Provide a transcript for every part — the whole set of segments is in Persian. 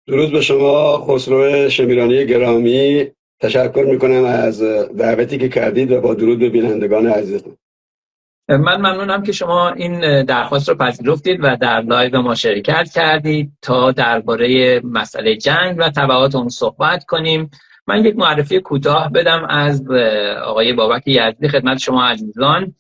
درود به شما خسرو شمیرانی گرامی. تشکر میکنم از دعوتی که کردید و با درود به بینندگان عزیزتون. من ممنونم که شما این درخواست رو پذیرفتید و در لایو ما شرکت کردید تا درباره مسئله جنگ و تبعات اون صحبت کنیم. من یک معرفی کوتاه بدم از آقای بابک یزدی خدمت شما عزیزان.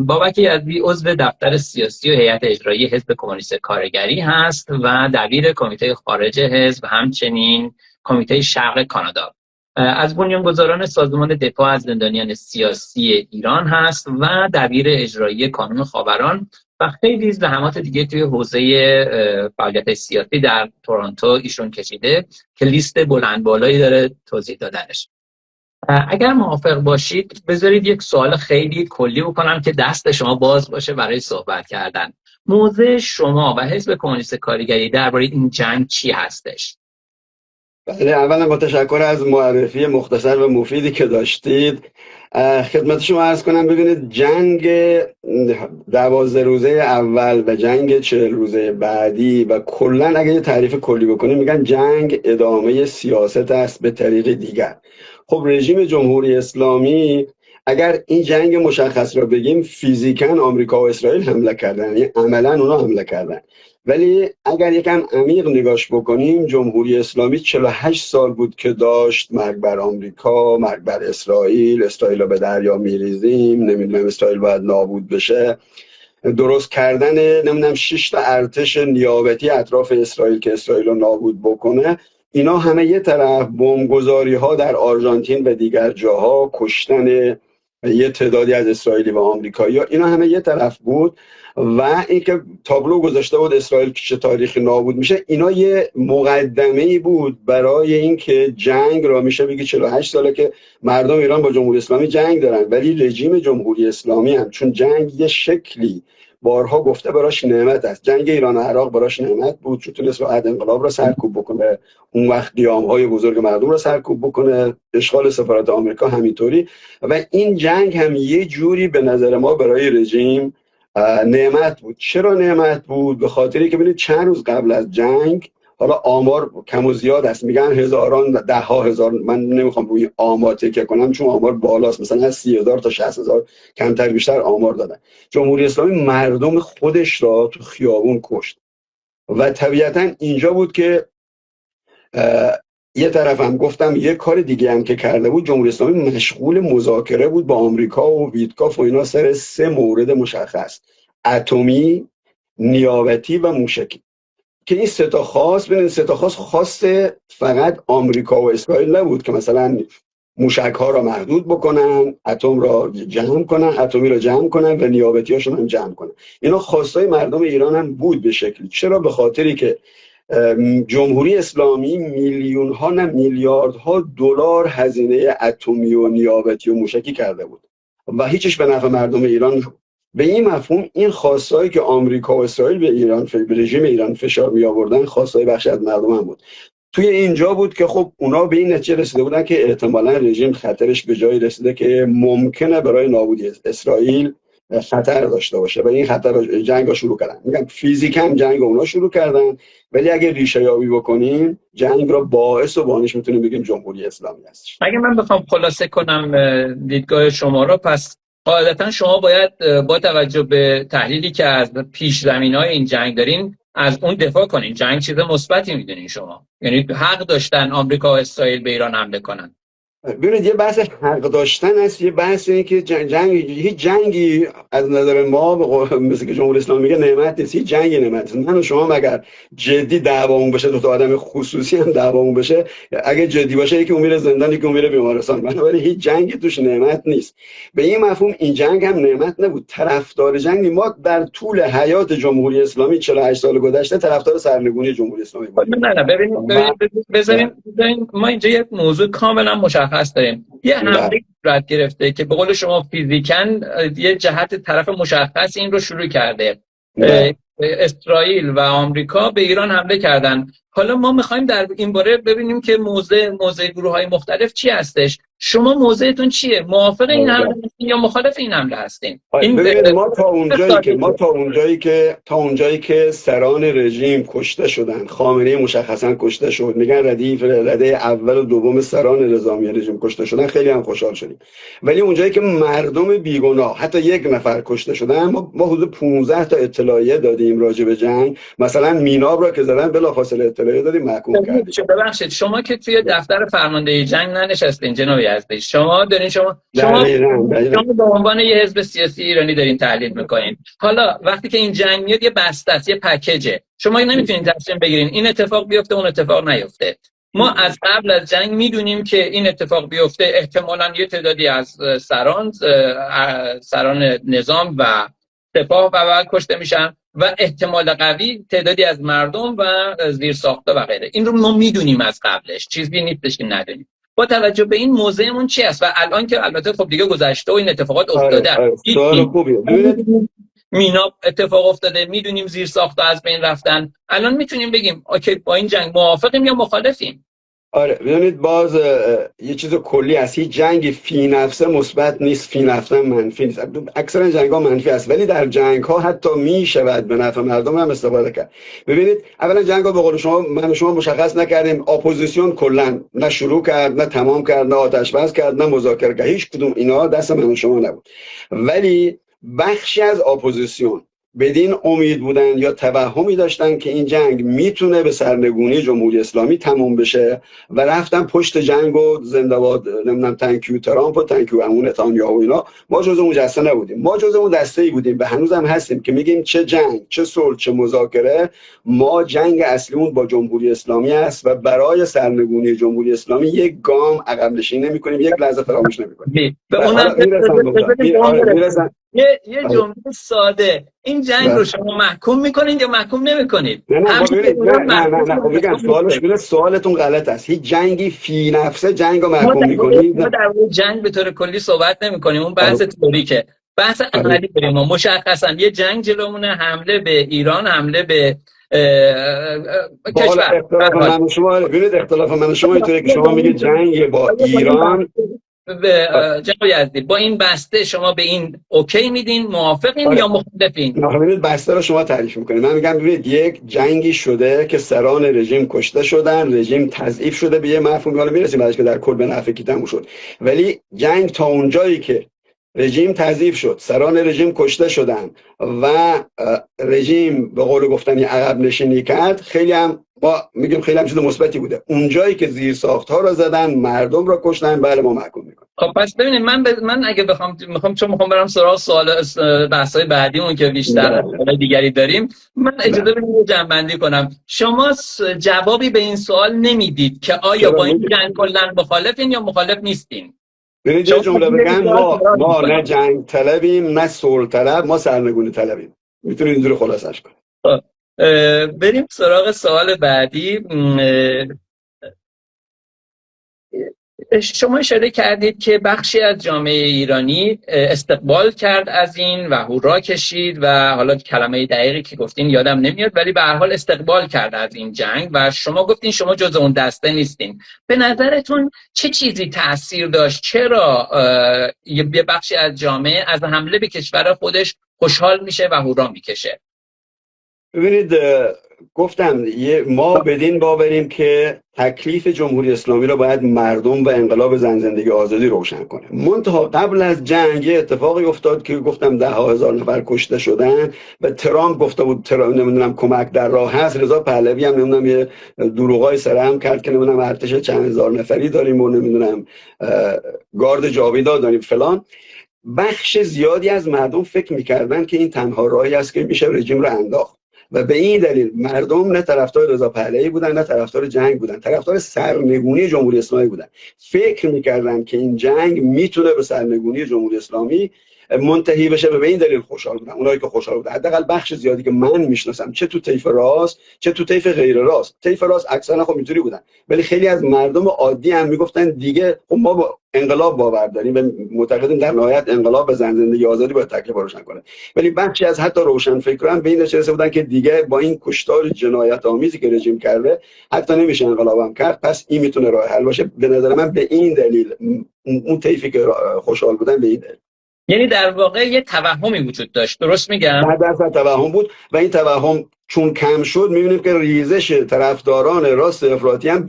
بابک یزدی عضو دفتر سیاسی و هیئت اجرایی حزب کمونیست کارگری هست و دبیر کمیته خارج حزب، همچنین کمیته شرق کانادا. از بنیانگذاران سازمان دفاع از زندانیان سیاسی ایران هست و دبیر اجرایی کانون خاوران و خیلی زحمات دیگه توی حوزه فعالیت سیاسی در تورنتو ایشون کشیده که لیست بلند بالایی داره توضیح دادنش. اگر موافق باشید بذارید یک سوال خیلی کلی بکنم که دست شما باز باشه برای صحبت کردن. موضع شما و حزب کمونیست کارگری درباره این جنگ چی هستش؟ بله، اولا با تشکر از معرفی مختصر و مفیدی که داشتید. خدمت شما عرض کنم، ببینید جنگ 12 روزه اول و جنگ 40 روزه بعدی و کلا اگه یه تعریف کلی بکنیم میگن جنگ ادامه سیاست است به طریق دیگر. خب رژیم جمهوری اسلامی اگر این جنگ مشخص را بگیم فیزیکاً آمریکا و اسرائیل حمله کردن، یعنی عملاً اونا حمله کردن، ولی اگر یکم عمیق نگاش بکنیم جمهوری اسلامی 48 سال بود که داشت مرگ بر آمریکا، مرگ بر اسرائیل، اسرائیل رو به دریا میریزیم، نمیدونم اسرائیل باید نابود بشه، درست کردن نمیدونم 6 تا ارتش نیابتی اطراف اسرائیل که اسرائیل رو نابود بکنه. اینا همه یه طرف، بمبگذاری ها در آرژانتین و دیگر جاها، کشتن یه تعدادی از اسرائیلی و آمریکایی‌ها، اینا همه یه طرف بود و اینکه تابلو گذاشته بود اسرائیل چه تاریخی نابود میشه. اینا یه مقدمه‌ای بود برای اینکه جنگ را میشه بگی 48 ساله که مردم ایران با جمهوری اسلامی جنگ دارن، ولی رژیم جمهوری اسلامی هم چون جنگ یه شکلی بارها گفته براش نعمت است. جنگ ایران و عراق براش نعمت بود چون تونست راه انقلاب را سرکوب بکنه، اون وقت قیام‌های بزرگ مردم را سرکوب بکنه، اشغال سفارت آمریکا همینطوری، و این جنگ هم یه جوری به نظر ما برای رژیم نعمت بود. چرا نعمت بود؟ به خاطری که ببینید چند روز قبل از جنگ، حالا آمار کم و زیاد است، میگن هزاران، ده ها هزار، من نمیخوام روی آمار تکیه کنم چون آمار بالاست، مثلا از 30,000 تا 60,000 کمتر بیشتر آمار دادن. جمهوری اسلامی مردم خودش را تو خیابون کشت و طبیعتا اینجا بود که یه طرف هم گفتم یه کار دیگه هم که کرده بود، جمهوری اسلامی مشغول مذاکره بود با آمریکا و ویتکاف و اینا سر 3 مورد مشخص: اتمی، نیابتی و موشکی، که این 3 تا خاص، ببینید 3 تا خاص فقط آمریکا و اسرائیل نبود که مثلا موشک ها را محدود بکنن، اتم را جمع کنن، اتمی را جمع کنن و نیابتی هاشون هم جمع کنن. اینا خواستای مردم ایران هم بود به شکلی. چرا؟ به خاطری که جمهوری اسلامی میلیون ها نه میلیاردها دلار هزینه اتمی و نیابتی و موشکی کرده بود و هیچش به نفع مردم ایران نبود. به این مفهوم این خواستایی که آمریکا و اسرائیل به ایران، به رژیم ایران فشار می آوردن، خواستای بخشی از مردم هم بود. توی اینجا بود که خب اونا به این نتیجه رسیده بودن که احتمالاً رژیم خطرش به جایی رسیده که ممکنه برای نابودی اسرائیل خطر داشته باشه و این خطر جنگ رو شروع کردن. میگم فیزیکاً جنگ اونا شروع کردن، ولی اگه ریشه یابی بکنیم جنگ رو باعث و بانیش میتونیم بگیم جمهوری اسلامی هستش. اگه من بخوام خلاصه کنم دیدگاه شما رو، پس قاعدتا شما باید با توجه به تحلیلی که از پیش زمینه‌های این جنگ دارین از اون دفاع کنین. جنگ چیز مثبتی میدونین شما، یعنی حق داشتن آمریکا و اسرائیل به ایران حمله کنن. ببینید یه بحث حق داشتن است، یه بحث اینه که هیچ جنگی از نظر ما مثل که جمهوری اسلامی میگه نعمت نیست. هیچ جنگی نعمت نیست. من و شما مگر جدی دعوامون بشه، دو تا آدم خصوصی هم دعوامون بشه، اگه جدی باشه یکی اون میره زندان یکی اون میره بیمارستان، بنابراین هیچ جنگی توش نعمت نیست. به این مفهوم این جنگ هم نعمت نبود. طرفدار جنگ ما در طول حیات جمهوری اسلامی 48 سال گذشته طرفدار سرنگونی جمهوری اسلامی بودیم. نه ببینید ما اینجا یک موضوع کاملا مشخص داریم. یه حمله صورت گرفته که به قول شما فیزیکاً یه جهت طرف مشخص این رو شروع کرده. اسرائیل و آمریکا به ایران حمله کردن. حالا ما میخوایم در این باره ببینیم که موضع گروه‌های مختلف چی هستش. شما موضعتون چیه؟ موافق این حمله هستین یا مخالف این حمله هستین؟ این ببینید ما تا اونجایی که سران رژیم کشته شدن، خامنه‌ای مشخصا کشته شد، میگن رده اول و دوم سران نظامی رژیم کشته شدن، خیلی هم خوشحال شدیم. ولی اونجایی که مردم بیگناه حتی یک نفر کشته شدن، ما حدود 15 تا اطلاعیه دادیم راجع به جنگ. مثلا میناب را که زدن بلافاصله اطلاعیه دادیم، محکوم کردیم. ببخشید شما که توی دفتر فرماندهی جنگ ننشستین جناب یزدی، شما به عنوان یه حزب سیاسی ایرانی دارین تحلیل میکنین. حالا وقتی که این جنگ میاد یه بسته است، یه پکیجه، شما نمیتونین تصمیم بگیرین این اتفاق بیفته اون اتفاق نیفته. ما از قبل از جنگ میدونیم که این اتفاق بیفته احتمالاً یه تعدادی از سران نظام و سپاه و بعد کشته میشن و احتمال قوی تعدادی از مردم و زیرساخت‌ها و غیره. این رو ما میدونیم از قبلش، چیزی نیستش که ندونیم. با توجه به این موضعمون چی است و الان که البته خب دیگه گذشته و این اتفاقات افتاده. سوال خوبیه. مینا اتفاق افتاده، میدونیم زیرساخت‌ها از بین رفتن. الان میتونیم بگیم اوکی با این جنگ موافقیم یا مخالفیم؟ آره ببینید، باز یه چیز کلی است. هیچ جنگ فی نفسه مثبت نیست، فی نفسه منفی نیست. اکثر جنگ‌ها منفی است، ولی در جنگ‌ها حتی میشود به نفع مردم هم استفاده کرد. ببینید اولا جنگ‌ها به قول شما من و شما مشخص نکردیم، اپوزیسیون کلا نه شروع کرد، نه تمام کرد، نه آتش بس کرد، نه مذاکره کرد. هیچ کدوم اینا دست من و شما نبود. ولی بخشی از اپوزیسیون بدین امید بودن یا توهمی داشتن که این جنگ میتونه به سرنگونی جمهوری اسلامی تموم بشه و رفتن پشت جنگ و زنده باد نمیدونم تانکیو ترامپ و تانکیو امون نتانیاهو و اینا. ما جزء اون دسته نبودیم، ما جزء اون دسته‌ای بودیم و هنوزم هستیم که میگیم چه جنگ، چه صلح، چه مذاکره، ما جنگ اصلیمون با جمهوری اسلامی است و برای سرنگونی جمهوری اسلامی یک گام عقب نشینی نمی‌کنیم، یک لحظه فراموش نمی‌کنیم. به اونم یه جمله ساده، این جنگ رو شما محکوم میکنید یا محکوم نمیکنید؟ نه سوالتون غلط است. هیچ جنگی فی نفسه جنگ رو محکوم میکنید؟ ما در مورد جنگ به طور کلی صحبت نمیکنیم، اون بحث تئوریکه. بحث عملی داریم. ما مشخصا یه جنگ جلومونه، حمله به ایران، حمله به کشور. اختلاف من و شما، ببینید اختلاف من و شما اینطوره که شما میگید جنگ با ایران به جناب یزدی با این بسته شما به این اوکی میدین، موافقین یا مخالفین؟ ببینید بسته رو شما تعریف میکنید. من میگم ببینید یک جنگی شده که سران رژیم کشته شدن، رژیم تضعیف شده به یه مفهومی، حالا میرسیم بعدش که در کل به نفع کی تموم شد. ولی جنگ تا اونجایی که رژیم تضعیف شد، سران رژیم کشته شدن و رژیم به قول گفتنی عقب نشینی کرد، خیلی هم ما میگیم خیلی هم چیز مثبتی بوده. اونجایی که زیرساخت‌ها رو زدن، مردم رو کشتن، بله ما محکوم میکنیم. خب پس ببینید من اگه میخوام برم سراغ بحث‌های بعدیمون که بیشتر دیگری داریم، من اجازه بدید جمع‌بندی کنم. شما جوابی به این سوال نمیدید که آیا با این جنگ کلاً مخالفین یا مخالف نیستین؟ ببینید یه جمله بگم، ما نه جنگ طلبیم نه صلح طلب، ما سرنگونی طلبیم. میتونید اینجوری خلاصش کنید. بریم سراغ سوال بعدی. شما اشاره کردید که بخشی از جامعه ایرانی استقبال کرد از این و هورا کشید و حالا کلمه دقیقی که گفتین یادم نمیاد، ولی به هر حال استقبال کرد از این جنگ و شما گفتین شما جز اون دسته نیستین. به نظرتون چه چیزی تأثیر داشت؟ چرا یه بخشی از جامعه از حمله به کشور خودش خوشحال میشه و هورا میکشه؟ ببینید گفتم ما بدین باوریم که تکلیف جمهوری اسلامی را باید مردم و انقلاب زن زندگی آزادی روشن کنه. منتها قبل از جنگ اتفاقی افتاد که گفتم 10,000 نفر کشته شدن و ترامپ گفته بود نمیدونم کمک در راه هست. رضا پهلوی هم نمیدونم یه دروغای سرهم کرد که نمیدونم ارتش چند هزار نفری داریم و نمیدونم گارد جاویدا داریم فلان. بخش زیادی از مردم فکر می‌کردن که این تنها راهی است که میشه رژیم رو انداخت و به این دلیل مردم نه طرفدار رضا پهلوی بودن نه طرفدار جنگ بودن، طرفدار سرنگونی جمهوری اسلامی بودن. فکر می‌کردن که این جنگ میتونه به سرنگونی جمهوری اسلامی منتهی بشه و به این دلیل خوشحال بودن. اونایی که خوشحال بودن، حداقل بخش زیادی که من میشناسم، چه تو طیف راست چه تو طیف غیر راست، طیف راست اکثرا خب اینجوری بودن، ولی خیلی از مردم عادی هم میگفتن دیگه خب ما با انقلاب باور داریم و معتقدیم در نهایت انقلاب به زندگی آزادی باید تکلیف روشن کنه. ولی بخشی از حتی روشنفکران به این نتیجه رسیده بودن که دیگه با این کشتار جنایت آمیزی که رژیم کرده حتی نمیشه انقلابم کرد، پس این میتونه راه حل باشه. به نظر من به این دلیل اون طیفی که خوشحال بودن به این دلیل، یعنی در واقع یه توهمی وجود داشت، درست میگم؟ 100% توهم بود و این توهم چون کم شد میبینیم که ریزش طرفداران راست افراطی هم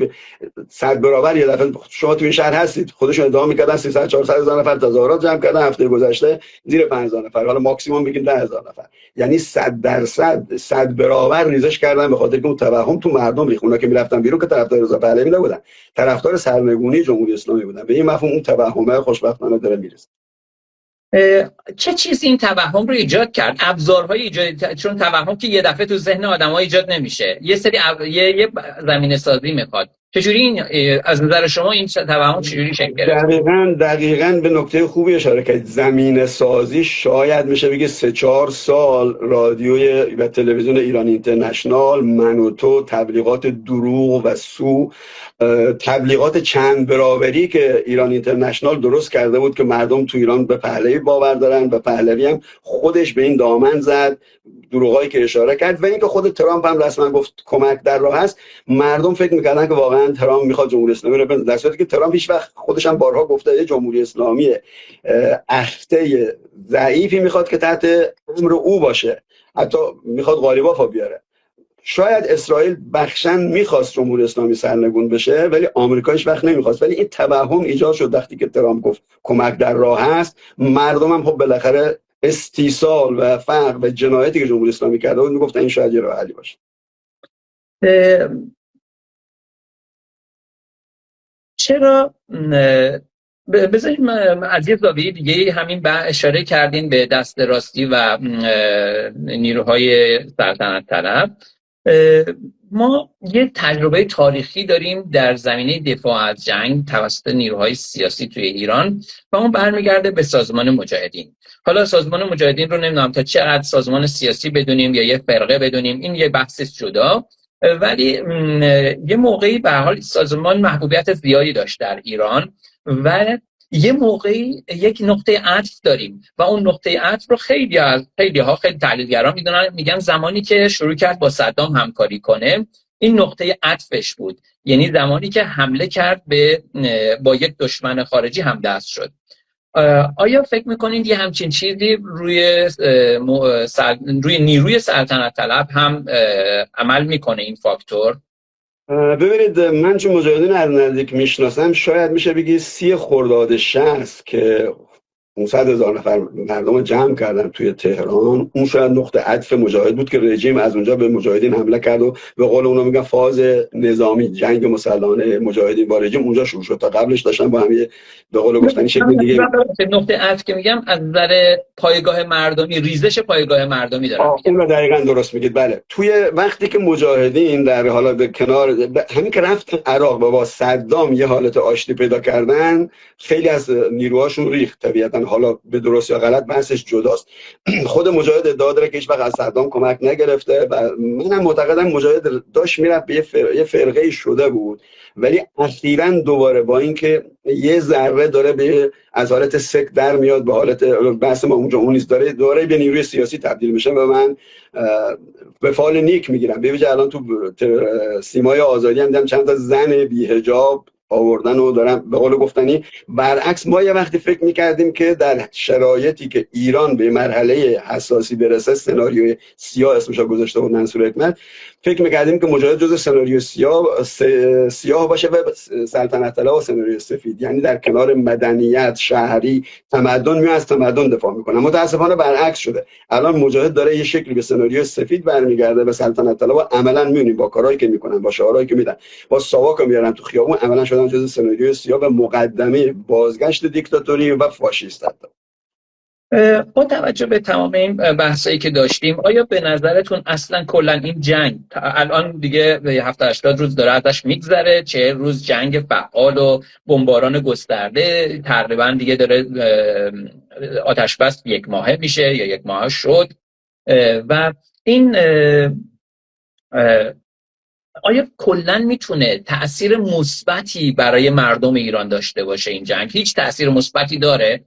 100 برابر. یه دفعه شما تو این شهر هستید، خودشون ادعا میکردن 300 400 هزار نفر تظاهرات جمع کردن، هفته گذشته زیر 5000 نفر، حالا ماکسیمم بگیم 10000 نفر. یعنی 100% 100 برابر ریزش کردن به خاطر که اون توهم تو مردم ریخت. اونا که میرفتن بیرون که طرفدار رضا پهلوی نبودن، طرفدار سرنگونی جمهوری اسلامی بودن. به این مفهوم اون توهمه خوشبختانه داره میرسه. چه چیزی این توهم رو ایجاد کرد؟ ابزارهای ایجاد، چون توهم که یه دفعه تو ذهن آدم‌ها ایجاد نمیشه، یه سری یه زمینه سازی میخواد. چجوری این از نظر شما این توهم چجوری شکل گرفت؟ دقیقاً به نکته خوبی اشاره کرد. زمینه سازی شاید میشه بگه 3-4 سال رادیوی و تلویزیون ایران اینترنشنال، من و تو، تبلیغات دروغ و سو، تبلیغات چند برابری که ایران اینترنشنال درست کرده بود که مردم تو ایران به پهلوی باور دارن و پهلوی هم خودش به این دامن زد، دروغایی که اشاره کرد. و اینکه خود ترامپ هم رسما گفت کمک در راه است. مردم فکر میکردن که واقعا ترامپ میخواد جمهوری اسلامی رو بندازه، در صورتی که ترامپ هیچ وقت، خودش هم بارها گفته، جمهوری اسلامی اخته ضعیفی میخواد که تحت امر او باشه، حتی میخواد قالیبافو بیاره. شاید اسرائیل بخشن میخواست جمهوری اسلامی سرنگون بشه ولی آمریکا هیچ وقت نمیخواست. ولی این توهم ایجاد شد وقتی که ترامپ گفت کمک در راه است. مردم هم خب بالاخره استیصال و فقر و جنایتی که جمهوری اسلامی کرده بود میگفتن این شاید یه راه حلی باشه. چرا بذاریم از یه زاویه دیگه همین اشاره کردین به دست راستی و نیروهای سلطنت طلب. ما یه تجربه تاریخی داریم در زمینه دفاع از جنگ توسط نیروهای سیاسی توی ایران و اون برمیگرده به سازمان مجاهدین. حالا سازمان مجاهدین رو نمیدونم تا چقدر سازمان سیاسی بدونیم یا یه فرقه بدونیم، این یه بحث جدا، ولی یه موقعی به هر حال سازمان محبوبیت زیادی داشت در ایران و یه موقعی یک نقطه عطف داریم و اون نقطه عطف رو خیلی تحلیلگران میگن زمانی که شروع کرد با صدام همکاری کنه این نقطه عطفش بود، یعنی زمانی که حمله کرد با یک دشمن خارجی همدست شد. آیا فکر میکنید یه همچین چیزی روی نیروی سلطنت طلب هم عمل میکنه این فاکتور؟ ببینید، من چون مجاهدین از نزدیک میشناسم شاید میشه بگی 30 خرداد 60 که 500,000 نفر مردم جمع کردن توی تهران، اون شاید نقطه عطف مجاهد بود که رژیم از اونجا به مجاهدین حمله کرد و به قول اونا میگن فاز نظامی، جنگ مسلحانه مجاهدین با رژیم اونجا شروع شد. تا قبلش داشتن با هم به قول گفتنی شکل دیگه. نقطه عطف که میگم از نظر پایگاه مردمی، ریزش پایگاه مردمی دارم. اون رو دقیقاً درست میگید. بله، توی وقتی که مجاهدین در حالا به کنار همین که رفت عراق و با صدام یه حالت آشتی پیدا کردن، خیلی از نیروهاشون ریخت طبیعتاً. حالا به درست یا غلط بحثش جداست. خود مجاهد ادعا داره که هیچ وقت از صدام کمک نگرفته و منم معتقدم مجاهد داشت میرفت به یه فرقه شده بود، ولی اخیراً دوباره با اینکه یه ذره داره از حالت سک در میاد به حالت بحث ما اونجا اون نیست، داره به نیروی سیاسی تبدیل میشه و من به فال نیک میگیرم. ببینید الان تو سیمای آزادی هم دیدم چند تا زن بی‌حجاب آوردن و دارن به قول گفتنی. برعکس ما یه وقتی فکر میکردیم که در شرایطی که ایران به مرحله حساسی برسه، سناریوی سیاه اسمشو گذاشته بود منصور حکمت، فکر میکردیم که مجاهد جزء سناریو سیاه باشه و سلطنت طلب و سناریو سفید، یعنی در کنار مدنیت، شهری، تمدن میاد از تمدن دفاع میکنه. متاسفانه برعکس شده. الان مجاهد داره یه شکلی به سناریو سفید برمیگرده به سلطنت طلب و عملاً میبینیم با کارهایی که میکنن، با شعارهایی که میدن، با ساواک میارن تو خیابون، عملاً شدن جزء سناریو سیاه و مقدمه بازگشت دیکتاتوری و فاشیست. با توجه به تمام این بحثایی که داشتیم، آیا به نظرتون اصلا کلا این جنگ الان دیگه 70-80 روز داره ازش میگذره، 40 روز جنگ فعال و بمباران گسترده تقریبا دیگه داره، آتش بس 1 ماهه میشه یا 1 ماه شد و این آیا کلا میتونه تأثیر مثبتی برای مردم ایران داشته باشه این جنگ؟ هیچ تأثیر مثبتی داره؟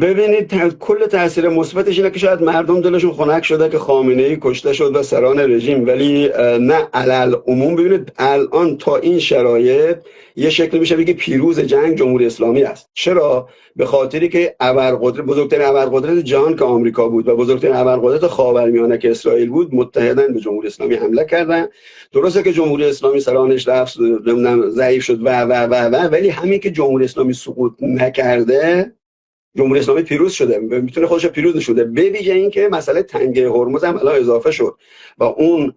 ببینید کل تاثیر مثبتش اینه که شاید مردم دلشون خنک شده که خامنه‌ای کشته شد و سران رژیم، ولی نه علل عموم. ببینید الان تا این شرایط یه شکل میشه بگی پیروز جنگ جمهوری اسلامی است. چرا؟ به خاطری که ابرقدرت، بزرگترین ابرقدرت جهان که آمریکا بود و بزرگترین ابرقدرت خاورمیانه که اسرائیل بود، متحدن به جمهوری اسلامی حمله کردن. درسته که جمهوری اسلامی سرانش رفت، ضعیف شد و ولی همین که جمهوری اسلامی سقوط نکرده، جمهوری اسلامی پیروز شده، میتونه خودش پیروز نشده. به ویژه اینکه مسئله تنگه هرمز هم الان اضافه شد و اون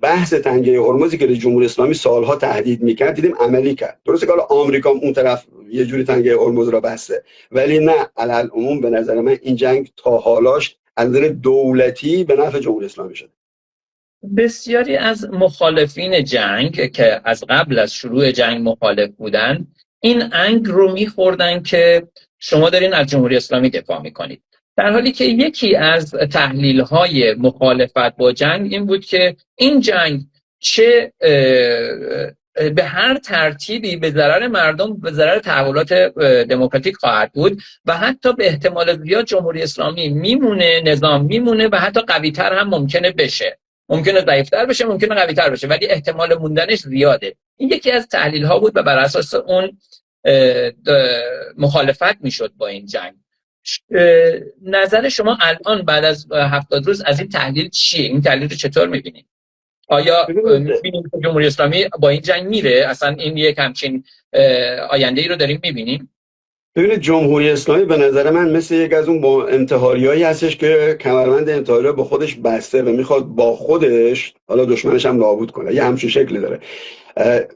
بحث تنگه هرمزی که جمهوری اسلامی سالها تهدید میکرد دیدیم عملی کرد. درسته که حالا آمریکا اون طرف یه جوری تنگه هرمز را بسته، ولی نه علل عموم به نظر من این جنگ تا حالاش از نظر دولتی به نفع جمهوری اسلامی شده. بسیاری از مخالفین جنگ که از قبل از شروع جنگ مخالف بودن، این انگ رو میخوردن که شما دارین از جمهوری اسلامی دفاع میکنید، در حالی که یکی از تحلیل‌های مخالفت با جنگ این بود که این جنگ چه به هر ترتیبی به ضرر مردم، به ضرر تحولات دموکراتیک خواهد بود و حتی به احتمال زیاد جمهوری اسلامی میمونه، نظام میمونه و حتی قوی‌تر هم ممکنه بشه. ممکنه ضعیف‌تر بشه، ممکنه قوی‌تر بشه، ولی احتمال موندنش زیاده. این یکی از تحلیل‌ها بود و بر اساس اون مخالفت میشد با این جنگ. نظر شما الان بعد از 70 روز از این تحلیل چیه؟ این تحلیل رو چطور می‌بینید؟ آیا می‌بینید که جمهوری اسلامی با این جنگ میره؟ اصلا این یک همچین آینده‌ای رو داریم می‌بینیم؟ ببینید جمهوری اسلامی به نظر من مثل یک از اون با انتحاریایی هستش که کمربند انتحاری رو به خودش بسته و میخواد با خودش حالا دشمنش هم نابود کنه. یه همچین شکلی داره.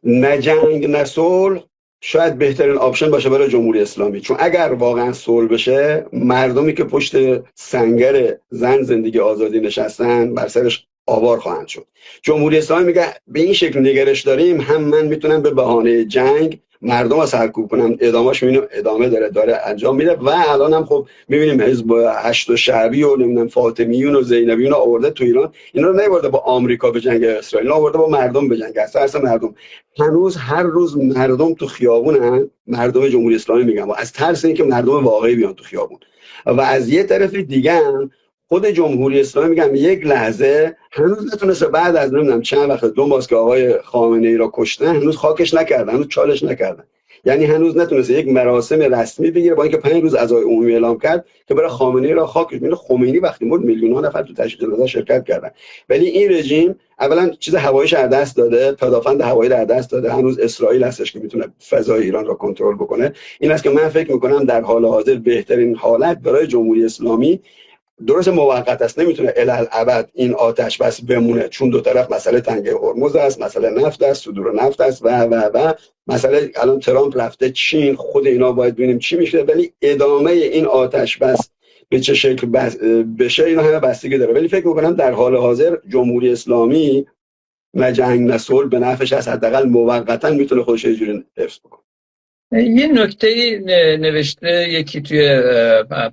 نه جنگ نه صلح شاید بهترین آپشن باشه برای جمهوری اسلامی، چون اگر واقعا صلح بشه، مردمی که پشت سنگر زن زندگی آزادی نشستن بر سرش آوار خواهند شد. جمهوری اسلامی میگه به این شکل نگرش داریم، هم من میتونم به بهانه جنگ مردم رو سرکوب کنم. ادامهش میبینیم ادامه داره انجام میده و الان هم خب میبینیم حزب هشت و شعبی و نمیدونم فاطمیون و زینبیون آورده تو ایران. اینا رو نیورده با آمریکا به جنگ اسرائیل، آورده با مردم به جنگ. اصلا مردم هنوز هر روز مردم تو خیابونن، مردم جمهوری اسلامی میگن، و از ترس اینکه مردم واقعی بیان تو خیابون. و از یه طرف دیگه هم خود جمهوری اسلامی میگم یک لحظه هنوز نتونسته بعد از نمیدونم چند وقت 2 ماه که آقای خامنه ای را کشتن هنوز خاکش نکردن، هنوز چالش نکردن. یعنی هنوز نتونسته یک مراسم رسمی بگیره، با اینکه 5 روز عزای عمومی اعلام کرد که برای خامنه ای را خاکش. میره خمینی وقتی مرد میلیون‌ها نفر تو تشییع جنازه شرکت کردن، ولی این رژیم اولا چیز هواییش از دست داده، پدافند هوایی رو از دست داده. هنوز اسرائیل هستش که میتونه فضای ایران را کنترل بکنه. این است که من فکر میکنم در حال حاضر بهترین حالت برای جمهوری اسلامی، درست موقت است، نمیتونه الالعبد این آتش بس بمونه، چون دو طرف مسئله تنگه هرمز است، مسئله نفت است، صدور نفت است و مسئله الان ترامپ رفته چین، خود اینا باید ببینیم چی میشه. ولی ادامه این آتش بس به چه شکل بشه اینا همه بستگی داره. ولی فکر میکنم در حال حاضر جمهوری اسلامی نه جنگ نه صلح به نفعش است، حداقل موقتا میتونه خودش یه جوری حفظ بکنه. یه نکته نوشته یکی توی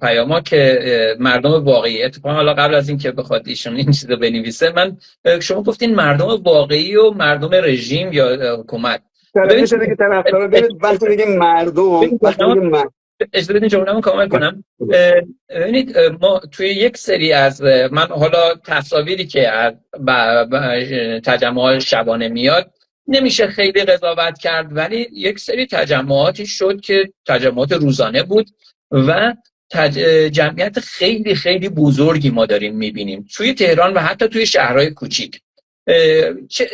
پیاما که مردم واقعی، اتفاقا حالا قبل از این که بخواد ایشون این چیزو بنویسه، شما گفتین مردم واقعی و مردم رژیم یا حکومت. ببینید که طرفدار وقتی میگیم مردم، اجازه بدین جمله‌مو کامل کنم. ببینید ما توی یک سری از من حالا تصاویری که از تجمع شبانه میاد نمیشه خیلی قضاوت کرد، ولی یک سری تجمعاتی شد که تجمعات روزانه بود و جمعیت خیلی خیلی بزرگی ما داریم میبینیم توی تهران و حتی توی شهرهای کوچیک.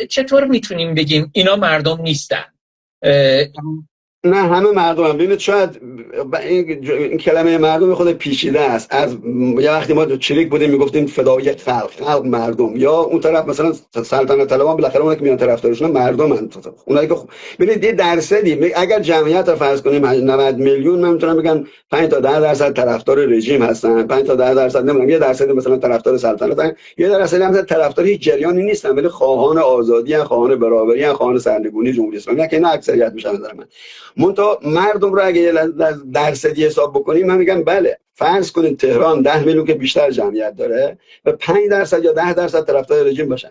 چطور میتونیم بگیم اینا مردم نیستن؟ نه همه مردم هم ببینید. شاید این کلمه مردم خود پیچیده است. از یه وقتی ما چریک بودیم میگفتیم فدای خلق مردم، یا اون طرف مثلا سلطنت طلبان بالاخره اونایی که میان طرفدارشون مردمن، اونایی که ببینید یه درصدی، اگر جمعیت رو فرض کنیم 90 میلیون، من میتونم بگم 5 تا 10% طرفدار رژیم هستن، 5 تا 10% نمیدونم، یه درصد مثلا طرفدار سلطنت، یه درصد هم طرفدار هیچ جریانی نیستن ولی خواهان آزادی ان، خواهان برابری ان، خواهان سرنگونی جمهوری اسلامی، که اینا اکثریت میشن نظر من. منتها مردم رو اگه درصدی حساب بکنیم، من میگم بله، فرض کنید تهران 10 میلیون که بیشتر جمعیت داره و 5% یا 10% طرفدار رژیم باشن،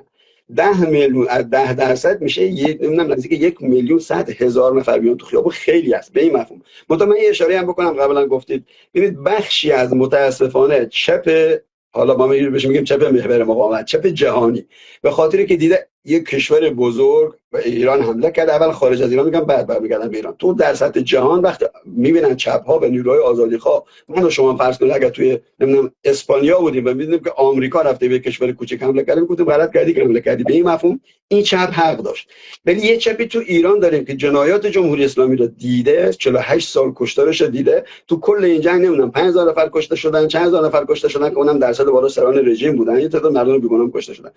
10 میلیون از 10% میشه نمیدونم نزدیک 1,100,000 نفر بیان تو خیابون. خیلی است به این مفهوم. منتها من یه اشاره هم بکنم، قبلا گفتید ببینید بخشی از متاسفانه چپ، حالا ما بهش میگیم چپ محور مقاومت، چپ جهانی، به خاطری که دیده یک کشور بزرگ و ایران حمله کرده، اول خارج از ایران میگم بعد برمیگردن به ایران، تو در سطح جهان وقتی میبینن چپ ها و نیروهای آزادیخواه، من و شما فرض کنید اگر توی نمیدونم اسپانیا بودیم و میدونیم که آمریکا رفته به کشور کوچیک حمله کرده، میگفتیم غلط کردی که حمله کردی. به این مفهوم این چپ حق داشت. ولی یه چپی تو ایران داریم که جنایات جمهوری اسلامی رو دیده، 48 سال کشتارش دیده، تو کل این جنگ نمیدونم 5000 نفر کشته شدن، چند هزار نفر کشته شدن که اونم درصد بالا سران رژیم بودن، یه تعداد مردم بیگناه کشته شدن.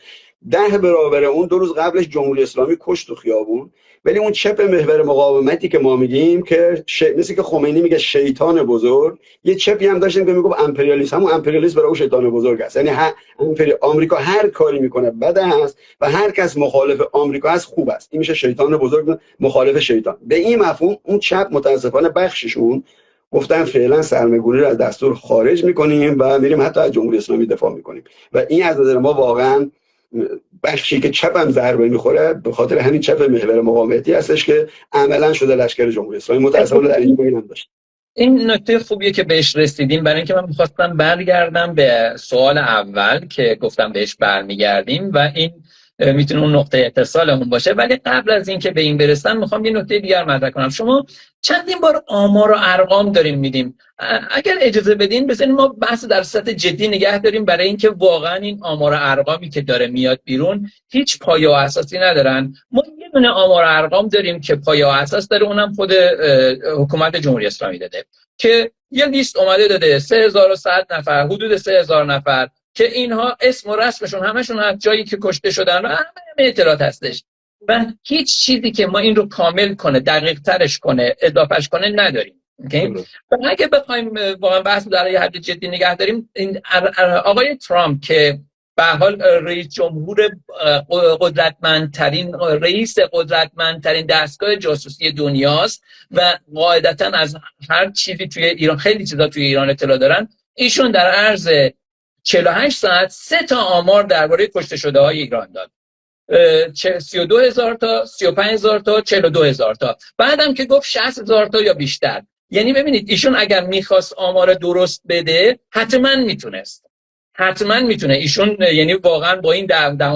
10 برابر اون 2 روز قبلش جمهوری اسلامی کشت تو خیابون. ولی اون چپ محور مقاومتی که ما میگیم که مثل که خمینی میگه شیطان بزرگ، یه چپی هم داشتیم که میگفت امپریالیسم، همون امپریالیسم برای اون شیطان بزرگ است. یعنی آمریکا هر کاری میکنه بد است و هر کس مخالف آمریکا است خوب است. این میشه شیطان بزرگ مخالف شیطان. به این مفهوم اون چپ متاسفانه بخششون گفتن فعلا سرنگونی رو از دستور خارج میکنیم و میریم حتی از جمهوری اسلامی دفاع میکنیم، و این از نظر ما واقعا بخشی که چپ هم ضربه میخوره به خاطر همین چپ محور مقاومتی هستش که عملا شده لشکر جمهوری اسلامی. متاسفانه در این بین هم داشت. این نکته خوبیه که بهش رسیدیم، برای اینکه من می‌خواستم برگردم به سوال اول که گفتم بهش برمیگردیم و این میتونه اون نقطه اتصالمون باشه. ولی قبل از اینکه به این برسم میخوام یه نکته دیگر مطرح کنم. شما چندین بار آمار و ارقام داریم میدیم، اگر اجازه بدین بزنین ما بحث در سطح جدی نگه داریم، برای اینکه واقعا این آمار و ارقامی که داره میاد بیرون هیچ پایه و اساسی ندارن. ما یه دونه آمار و ارقام داریم که پایه و اساس داره، اونم خود حکومت جمهوری اسلامی داده که یه لیست اومده داده 3100 نفر، حدود 3000 نفر که اینها اسم و رسمشون همشون از جایی که کشته شدن و همه اطلاعات هستش و هیچ چیزی که ما این رو کامل کنه، دقیق ترش کنه، اضافهش کنه نداریم. و اگه بخوایم واقعا بحث در یه حد جدی نگه داریم، آقای ترامپ که به حال رئیس جمهور قدرتمندترین، رئیس قدرتمندترین دستگاه جاسوسی دنیاست و قاعدتا از هر چیزی توی ایران، خیلی چیزا توی ایران اطلاع دارن، ایشون در عرض 48 ساعت 3 تا آمار درباره کشته شده های ایران داد. 32,000 تا، 35,000 تا، 42,000 تا، بعدم که گفت 60,000 تا یا بیشتر. یعنی ببینید ایشون اگر میخواست آمار درست بده حتما میتونه ایشون، یعنی واقعا با این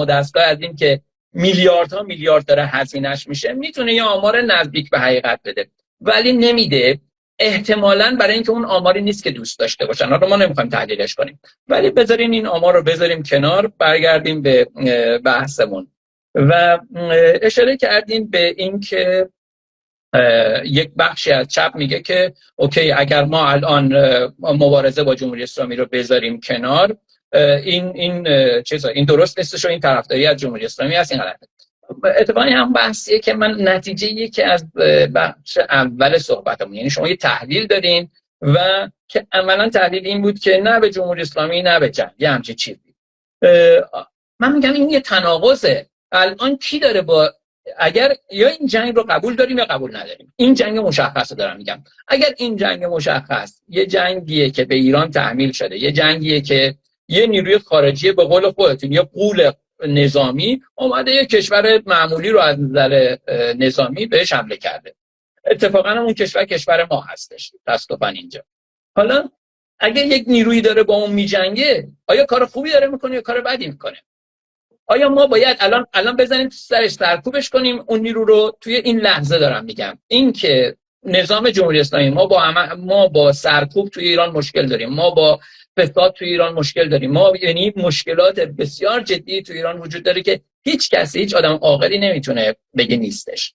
دستگاه از این که میلیاردها میلیارد داره هزینه‌اش میشه، میتونه یه آمار نزدیک به حقیقت بده، ولی نمیده. احتمالاً برای اینکه اون آماری نیست که دوست داشته باشن. حالا ما نمیخوایم تحلیلش کنیم، ولی بذارین این آمار رو بذاریم کنار، برگردیم به بحثمون. و اشاره کردیم به این که یک بخشی از چپ میگه که اوکی اگر ما الان مبارزه با جمهوری اسلامی رو بذاریم کنار، این درست نیستش و این طرفداری از جمهوری اسلامی هست، این غلطه. اتفاقا هم بحثیه که من نتیجه که از بخش اول صحبتمون، یعنی شما یه تحلیل دارین و که عملا تحلیل این بود که نه به جمهوری اسلامی نه به جنگ، یه همچین چیزی. من میگم این یه تناقضه. الان کی داره با، اگر یا این جنگ رو قبول داریم یا قبول نداریم، این جنگ مشخصه دارم میگم. اگر این جنگ مشخص یه جنگیه که به ایران تحمیل شده، یه جنگیه که یه نیروی خارجی به قول خودتون یه غول نظامی اومده یه کشور معمولی رو از نظر نظامی بهش حمله کرده، اتفاقا اون کشور ما هستش تصادفاً اینجا. حالا اگه یک نیرویی داره با اون میجنگه، آیا کار خوبی داره میکنه یا کار بدی میکنه؟ آیا ما باید الان بزنیم سرش سرکوبش کنیم اون نیرو رو؟ توی این لحظه دارم میگم این که نظام جمهوری اسلامی، ما با سرکوب توی ایران مشکل داریم، ما با فساد توی ایران مشکل داریم، ما یعنی مشکلات بسیار جدی توی ایران وجود داره که هیچ کسی، هیچ آدم عاقلی نمیتونه بگه نیستش.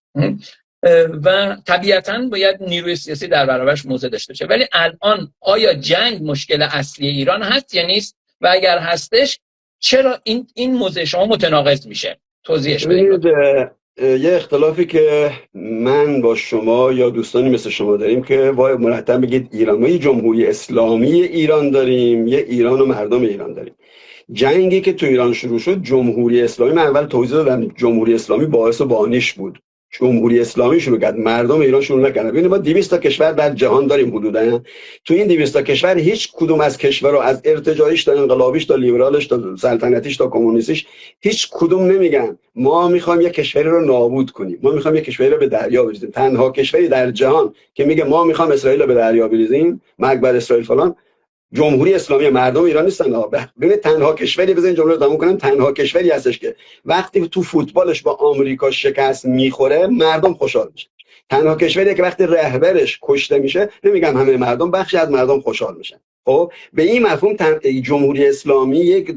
و طبیعتاً باید نیروی سیاسی در برابرش موضع داشته باشه. ولی الان آیا جنگ مشکل اصلی ایران هست یا نیست؟ و اگر هستش چرا این موضع شما متناقض میشه؟ توضیحش بدید. یه اختلافی که من با شما یا دوستانی مثل شما داریم که وای مرتب بگید ایران، ما یه جمهوری اسلامی ایران داریم، یه ایران و مردم ایران داریم. جنگی که تو ایران شروع شد جمهوری اسلامی، من اول توضیح دادم جمهوری اسلامی باعث و بانیش بود. جمهوری اسلامی شروع کرد، مردم ایران شروع نکردن. ببینید ما 200 تا کشور در جهان داریم حدودا، تو این 200 تا کشور هیچ کدوم از کشورها از ارتجاعیش تا انقلابیش تا لیبرالش تا سلطنتیش تا کمونیستیش هیچ کدوم نمیگن ما میخوایم یک کشوری رو نابود کنیم، ما میخوایم یک کشوری رو به دریا بریزیم. تنها کشوری در جهان که میگه ما میخوایم اسرائیل رو به دریا بریزیم، مرگ بر اسرائیل فلان، جمهوری اسلامی مردم ایران نیستن. ببینید تنها کشوری، بزنین جمله رو تموم کنم، تنها کشوری هستش که وقتی تو فوتبالش با آمریکا شکست میخوره مردم خوشحال میشن. تنها کشوری که وقتی رهبرش کشته میشه، نمیگم همه مردم، بخشی از مردم خوشحال میشن. خب به این مفهوم جمهوری اسلامی یک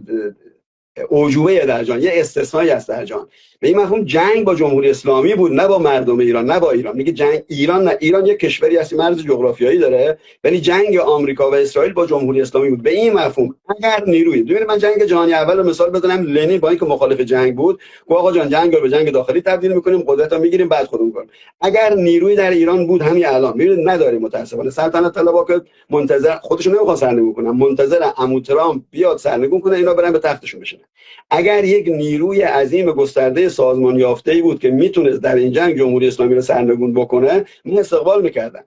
اعجوبه در جهان، یه استثنایی است در جهان. به این مفهوم جنگ با جمهوری اسلامی بود، نه با مردم ایران، نه با ایران. میگه جنگ ایران، نه ایران یک کشوری هست، مرز جغرافیایی داره، ولی جنگ آمریکا و اسرائیل با جمهوری اسلامی بود. به این مفهوم اگر نیروی، ببینید من جنگ جهانی اول رو مثال بزنم، لنین با اینکه مخالف جنگ بود گفت آقا جان جنگ رو به جنگ داخلی تبدیل میکنیم، قدرت رو میگیریم بعد خودمون کنیم. اگر نیروی در ایران بود همین الان، ببینید نداریم متاسفانه. سلطنت طلبها که منتظر خودشون نمیخوان سرنگون کنن، منتظر عمو ترامپ بیاد سرنگون کنه اینا برن به تختشون بشینن. اگر یک نیروی عظیم گسترده سازمان یافته‌ای بود که میتونه در این جنگ جمهوری اسلامی رو سرنگون بکنه، من استقبال میکردم.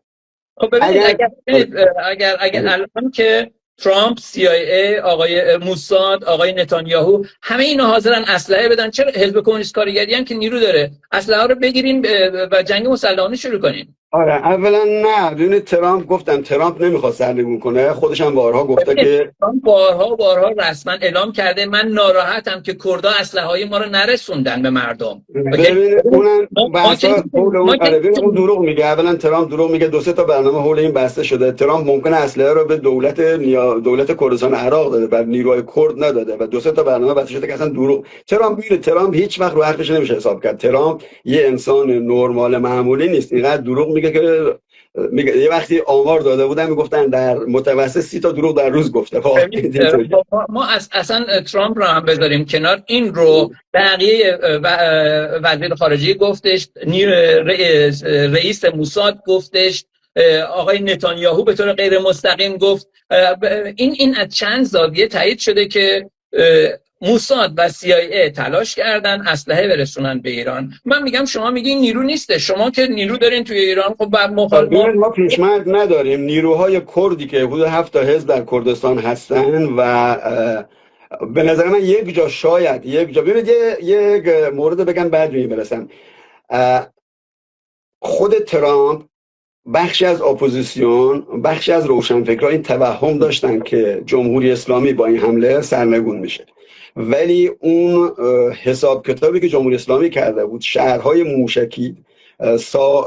خب ببینید اگر الان که ترامپ، CIA، آقای موساد، آقای نتانیاهو، همه اینا حاضرن اسلحه بدن، چرا حزب کمونیست کارگری هم که نیرو داره اسلحه رو بگیرین و جنگ مسلحانه شروع کنین؟ آره اولا نه، ببینید ترامپ، گفتم ترامپ نمیخواد سرنگون کنه، خودش هم بارها گفته که بارها رسما اعلام کرده من ناراحتم که کردها اسلحه‌های ما رو نرسوندن به مردم. ببینید اونم بحثا اون دروغ میگه. اولا ترامپ دروغ میگه، 2-3 تا برنامه حول این بسته شده. ترامپ ممکنه اسلحه رو به دولت کردستان عراق داده، بر نیروهای کرد نداده و 2-3 تا برنامه بسته شده که اصلا دروغ. ترامپ هیچ وقت رو حرفش نمیشه حساب کرد. ترامپ یه انسان نرمال معمولی نیست، اینقدر دروغ میگه که یه وقتی آمار داده بودن میگفتن در متوسط 30 تا دروغ در روز گفته. ما اصلا ترامپ رو هم بذاریم کنار، این رو بقیه وزیر خارجه گفتش، رئیس موساد گفتش، آقای نتانیاهو به طور غیر مستقیم گفت. این از چند زاویه تایید شده که موساد و CIA تلاش کردن اسلحه برسونن به ایران. من میگم شما میگین نیرو نیسته، شما که نیرو دارین توی ایران. خب ما پیشمرد نداریم. نیروهای کردی که حدود 7 تا حزب در کردستان هستن و به نظر من یک جا ببینید یک مورد بگم بعد برسم. خود ترامپ، بخشی از اپوزیسیون، بخشی از روشنفکران این توهم داشتن که جمهوری اسلامی با این حمله سرنگون میشه، ولی اون حساب کتابی که جمهوری اسلامی کرده بود، شهرهای موشکی،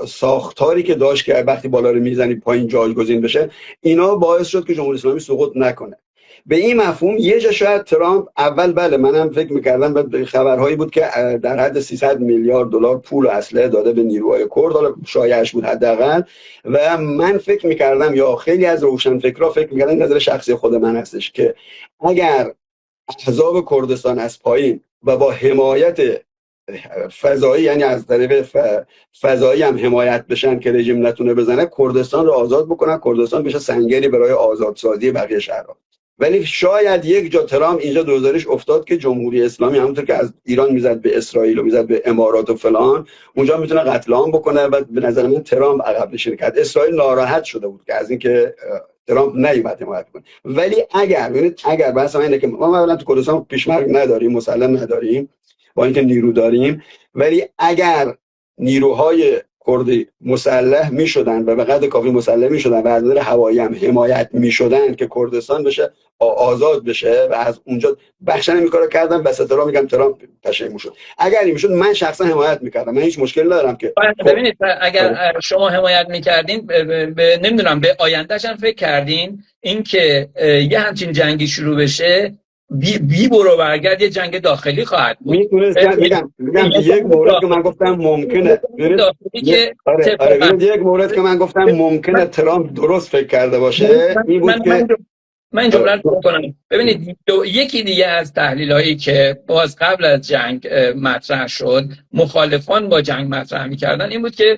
ساختاری که داشت که وقتی بالا رو میزنی پایین جایگزین بشه، اینا باعث شد که جمهوری اسلامی سقوط نکنه. به این مفهوم یه جا شاید ترامپ اول، بله منم فکر میکردم، به خبرهایی بود که در حد 300 میلیارد دلار پول و اسلحه داده به نیروهای کرد، حالا شایعش بود حداقل، و من فکر میکردم یا خیلی از روشنفکرها فکر میکردن، نظر شخصی خود من هستش، که اگر احزاب کردستان از پایین و با حمایت فضایی، یعنی از طریق فضایی هم حمایت بشن که رژیم نتونه بزنه، کردستان رو آزاد بکنن، کردستان بشه سنگری برای آزادسازی بقیه شهرها. ولی شاید یک جا ترامپ اینجا دوزارش افتاد که جمهوری اسلامی همونطور که از ایران میزد به اسرائیل و میزد به امارات و فلان، اونجا میتونه قتل عام بکنه و به نظر من ترامپ عقب نشینی کرد. اسرائیل ناراحت شده بود که از اینکه ترامپ نیومد حمایت کنه. ولی اگر بحث اینه که ما اولا تو کردستان پیشمرگ نداریم، مسلم نداریم، با اینکه نیرو داریم، ولی اگر نیروهای کردی مسلح میشدن و به قدر کافی مسلح میشدن و از نظر هوایی هم حمایت میشدن که کردستان بشه آزاد بشه و از اونجا بخشن این کارو کردن، بس ترامپ میگم ترامپ پشیمون شد. اگر این میشد من شخصا حمایت میکردم، من هیچ مشکلی ندارم که ببینید اگر شما حمایت میکردین نمیدونم به آیندهش هم فکر کردین اینکه یه همچین جنگی شروع بشه بی برو برگرد یه جنگ داخلی خواهد بود. میگم یک مورد که من گفتم ممکنه، یک مورد که من گفتم ممکنه ترامپ درست فکر کرده باشه این بود که من جمله رو کنم. ببینید یکی دیگه از تحلیلایی که باز قبل از جنگ مطرح شد، مخالفان با جنگ مطرح می‌کردن، این بود که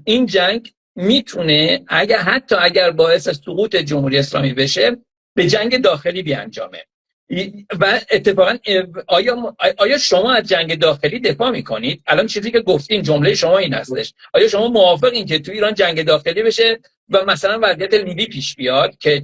این جنگ میتونه حتی اگر باعث سقوط جمهوری اسلامی بشه به جنگ داخلی بیانجامه. و اتفاقا آیا شما از جنگ داخلی دفاع میکنید؟ الان چیزی که گفتین جمله شما این هستش، آیا شما موافقین که تو ایران جنگ داخلی بشه و مثلا وضعیت لیبی پیش بیاد که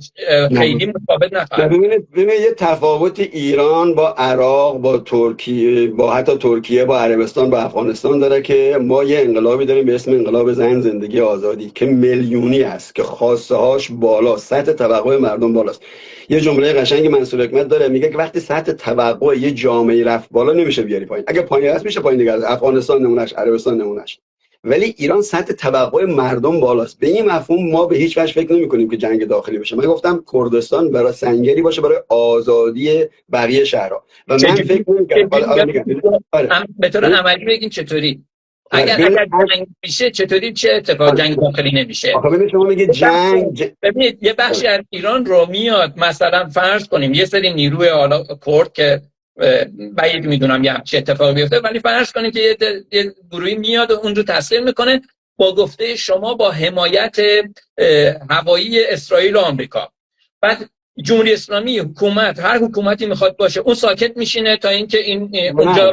خیلی متفاوت نخواهد؟ ببینید یه تفاوت ایران با عراق، با ترکیه، با حتی ترکیه، با عربستان، با افغانستان داره که ما یه انقلابی داریم به اسم انقلاب زن، زندگی، آزادی که میلیونی است، که خواسته هاش بالا، سطح توقع مردم بالاست. یه جمله قشنگ منصور حکمت داره، میگه که وقتی سطح توقع یه جامعه رفت بالا نمیشه بیاری پایین. اگه پایین رفت میشه پایین دیگه. افغانستان نمونهش، عربستان نمونهش. ولی ایران سطح توقع مردم بالاست. به این مفهوم ما به هیچ وجه فکر نمی‌کنیم که جنگ داخلی بشه. من گفتم کردستان برای سنگری باشه برای آزادی بقیه شهرها و من فکر نمی‌کنم. به طور عملی بگین چطوری اگر جنگ میشه چطوری چه اتفاق جنگ داخلی نمیشه؟ آخه شما میگید جنگ، ببینید یه بخشی از ایران رو میاد، مثلا فرض کنیم یه سری نیروی حالا کرد که بعید میدونم یه چه اتفاقی بیفته، ولی فرض کنیم که یه گروهی میاد و اون رو تسلیم میکنه با گفته شما با حمایت هوایی اسرائیل و آمریکا. بعد جمهوری اسلامی حکومت، هر حکومتی میخواد باشه، اون ساکت میشینه تا اینکه این اونجا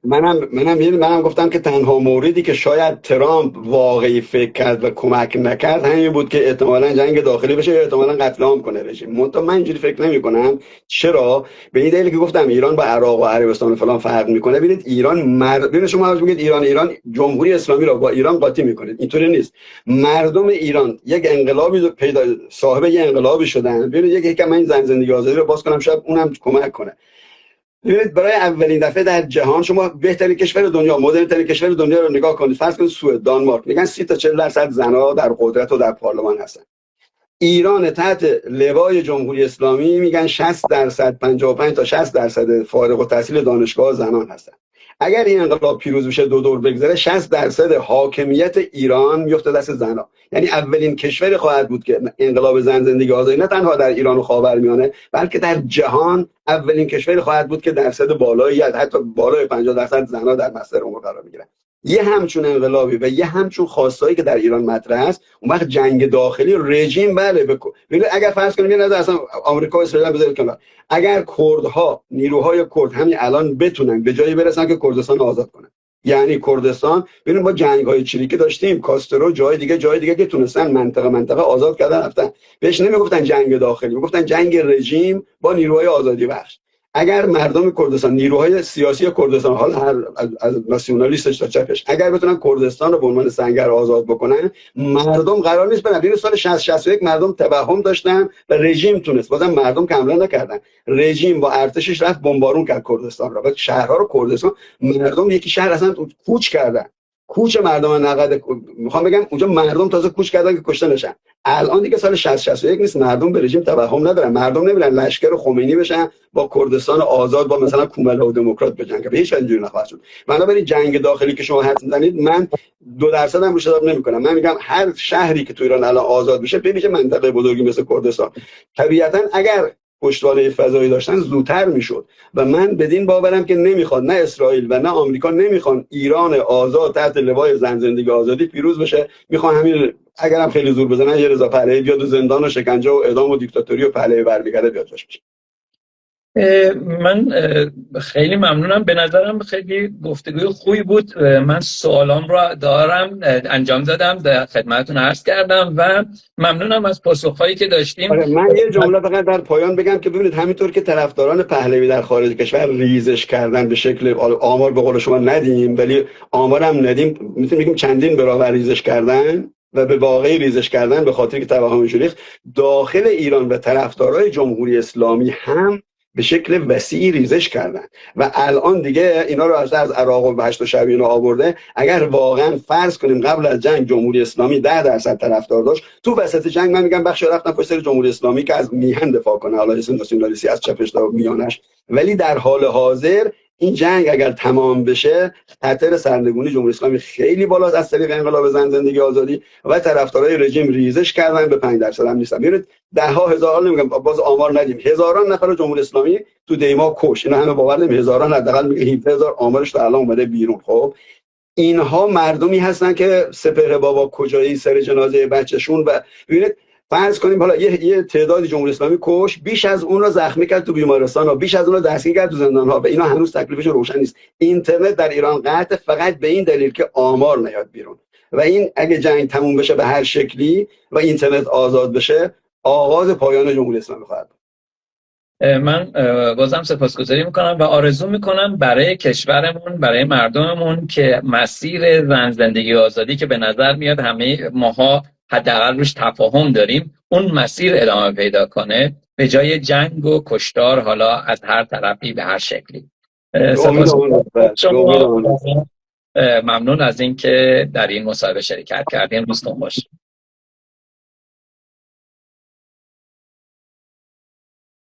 منم گفتم که تنها موردی که شاید ترامپ واقعی فکر کرد و کمک نکرد همین بود که احتمالاً جنگ داخلی بشه یا احتمالاً قتل عام کنه رژیم. من اینجوری فکر نمی‌کنم. چرا؟ به این دلیلی که گفتم ایران با عراق و عربستان و فلان فرق میکنه. ببینید ایران ببینید شما میگید ایران جمهوری اسلامی رو با ایران قاطی میکنید. اینطوری نیست. مردم ایران یک انقلابی صاحب یک انقلابی شدن. ببینید یکم من این زندگی آزادی رو باز کنم شاید اونم کمک کنه. ببینید برای اولین دفعه در جهان شما بهترین کشور دنیا، مدرن‌ترین کشور دنیا رو نگاه کنید. فرض کنید سوئد، دانمارک، میگن 30 تا 40% زن‌ها در قدرت و در پارلمان هستن. ایران تحت لوای جمهوری اسلامی میگن 60%، 55 تا 60% فارغ التحصیل دانشگاه زنان هستن. اگر این انقلاب پیروز بشه دو دور بگذره 60% حاکمیت ایران میفته دست زنها. یعنی اولین کشور خواهد بود که انقلاب زن، زندگی، آزادی نه تنها در ایران و خاورمیانه بلکه در جهان اولین کشور خواهد بود که درصد بالایی حتی بالای 50% زنها در مصدر امور قرار میگیرن. یه همچون انقلابی و یه همچون خواستایی که در ایران مطرح است، اون وقت جنگ داخلی رژیم بله اگر فرض کنیم یه اصلا آمریکا و اسرائیل بذارید کنار، اگر کردها، نیروهای کرد همین الان بتونن به جایی برسن که کردستان آزاد کنن، یعنی کردستان ببینید ما جنگ‌های چریکی داشتیم، کاسترو جای دیگه که تونستن منطقه آزاد کردن رفتن، بهش نمیگفتن جنگ داخلی، میگفتن جنگ رژیم با نیروهای آزادی بخش. اگر مردم کردستان، نیروهای سیاسی کردستان، حالا هر از ناسیونالیستش تا چپش، اگر بتونن کردستان رو به عنوان سنگر آزاد بکنن، مردم قرار نیست برن. این سال 61 مردم توهم داشتن و رژیم تونست، بازم مردم کاملا نکردن، رژیم با ارتشش رفت بمبارون کرد کردستان رو و شهرها رو کردستان، مردم یکی شهر اصلا کوچ کردن. کوچ مردم نقد میخوام بگم اونجا مردم تازه کوچ کردن که کشته نشن. الان دیگه سال 61 نیست، مردم به رژیم توهم ندارن، مردم نمیرن لشکر خمینی بشن با کردستان آزاد با مثلا کوملا و دموکرات بجنگن، به هیچ وجه اینجوری نخواهد شد. بنابراین جنگ داخلی که شما حرف میزنید من 2% هم روش حساب نمیکنم. من میگم هر شهری که تو ایران الان آزاد بشه ببینید منطقه بزرگی مثل کردستان، طبیعتا اگر پشتوانه فضایی داشتن زودتر میشد و من بدین باورم که نمیخواد، نه اسرائیل و نه آمریکا نمیخوان ایران آزاد تحت لوای زن، زندگی، آزادی پیروز بشه. میخوان همین اگرم خیلی زور بزنن یه رضا پهلوی بیاد و زندان و شکنجه و اعدام و دیکتاتوری و پهلوی برمیگرده بیاد جاش بشه. من خیلی ممنونم، به نظرم خیلی گفتگوی خوبی بود. من سوالام را دارم انجام دادم، در خدمتتون عرض کردم و ممنونم از پاسخهایی که داشتیم. من یه جمله فقط در پایان بگم که ببینید همینطور که طرفداران پهلوی در خارج کشور ریزش کردن به شکل آمار به قول شما ندیم ولی آمارم ندیم، میتونیم بگیم چندین برابر ریزش کردن و به واقعی ریزش کردن به خاطر که توهم شریخ داخل ایران و طرفدارای جمهوری اسلامی هم به شکل وسیعی ریزش کردن و الان دیگه اینا رو از عراق و هشت و شب اینا آورده. اگر واقعا فرض کنیم قبل از جنگ جمهوری اسلامی 10% طرفدار داشت، تو وسط جنگ من میگم بخش رفتن پشت سر جمهوری اسلامی که از میهن دفاع کنه، حالا اسم ناسیونالیستی از چپش تا میانش. ولی در حال حاضر این جنگ اگر تمام بشه، خطر سرنگونی جمهوری اسلامی خیلی بالاست از طریق انقلاب زن، زندگی، آزادی، و طرفدارای رژیم ریزش کردن به 5% هم نیستن. ببینید ده ها هزار، نمیگم باز آمار ندیم، هزاران نفر جمهوری اسلامی تو دیما کش، اینا همه باور نمیشه، هزاران، حداقل میگه 17000 آمارش تا الان اومده بیرون. خب اینها مردمی هستن که سپهر بابا کجایی سر جنازه بچه‌شون. و ببینید فرض کنیم حالا یه تعدادی جمهوری اسلامی کش، بیش از اون رو زخمی کرد تو بیمارستان ها، بیش از اون رو دستگیر کرد تو زندان ها و اینا هنوز تکلیفش روشن نیست. اینترنت در ایران قطع فقط به این دلیل که آمار نیاد بیرون. و این اگه جنگ تموم بشه به هر شکلی و اینترنت آزاد بشه، آغاز پایان جمهوری اسلامی خواهد. من بازم سپاسگزاری میکنم و آرزو میکنم برای کشورمون، برای مردممون که مسیر زن، زندگی، آزادی که به نظر میاد همه ماها حداقل روش تفاهم داریم، اون مسیر ادامه پیدا کنه به جای جنگ و کشتار، حالا از هر طرفی به هر شکلی. ممنون از اینکه در این مصاحبه شرکت کردین. روزتون خوش.